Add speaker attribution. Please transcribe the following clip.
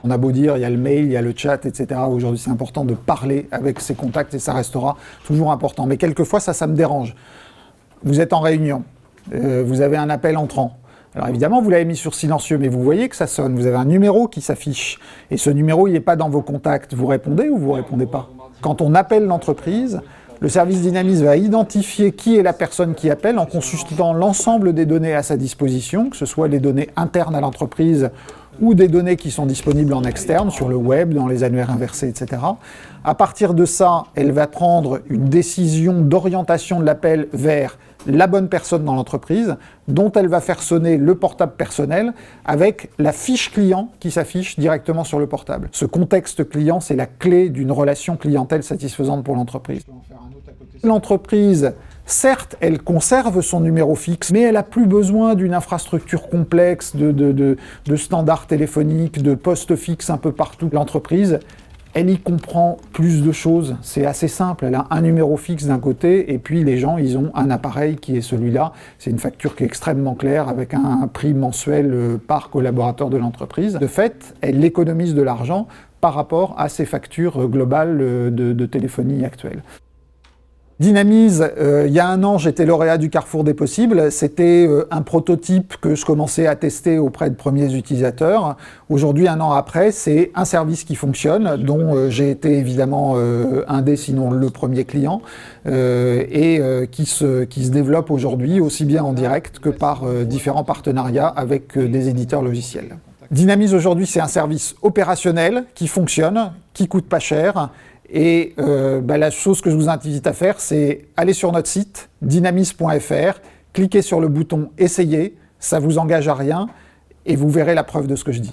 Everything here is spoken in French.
Speaker 1: On a beau dire, il y a le mail, il y a le chat, etc. Aujourd'hui, c'est important de parler avec ses contacts et ça restera toujours important. Mais quelquefois, ça me dérange. Vous êtes en réunion, vous avez un appel entrant. Alors évidemment, vous l'avez mis sur silencieux, mais vous voyez que ça sonne. Vous avez un numéro qui s'affiche. Et ce numéro, il n'est pas dans vos contacts. Vous répondez ou vous ne répondez pas? Quand on appelle l'entreprise, le service Dynamis va identifier qui est la personne qui appelle en consultant l'ensemble des données à sa disposition, que ce soit les données internes à l'entreprise ou des données qui sont disponibles en externe, sur le web, dans les annuaires inversés, etc. À partir de ça, elle va prendre une décision d'orientation de l'appel vers la bonne personne dans l'entreprise, dont elle va faire sonner le portable personnel avec la fiche client qui s'affiche directement sur le portable. Ce contexte client, c'est la clé d'une relation clientèle satisfaisante pour l'entreprise. L'entreprise, certes, elle conserve son numéro fixe, mais elle n'a plus besoin d'une infrastructure complexe, de standards téléphoniques, de postes fixes un peu partout. L'entreprise, elle y comprend plus de choses. C'est assez simple. Elle a un numéro fixe d'un côté, et puis les gens, ils ont un appareil qui est celui-là. C'est une facture qui est extrêmement claire, avec un prix mensuel par collaborateur de l'entreprise. De fait, elle économise de l'argent par rapport à ses factures globales de téléphonie actuelles. Dynamis, il y a un an, j'étais lauréat du Carrefour des possibles. C'était un prototype que je commençais à tester auprès de premiers utilisateurs. Aujourd'hui, un an après, c'est un service qui fonctionne, dont j'ai été évidemment un des, sinon le premier client, et qui se développe aujourd'hui aussi bien en direct que par différents partenariats avec des éditeurs logiciels. Dynamis aujourd'hui, c'est un service opérationnel qui fonctionne, qui coûte pas cher. Et la chose que je vous invite à faire, c'est aller sur notre site, dynamis.fr, cliquez sur le bouton « Essayer », ça vous engage à rien, et vous verrez la preuve de ce que je dis.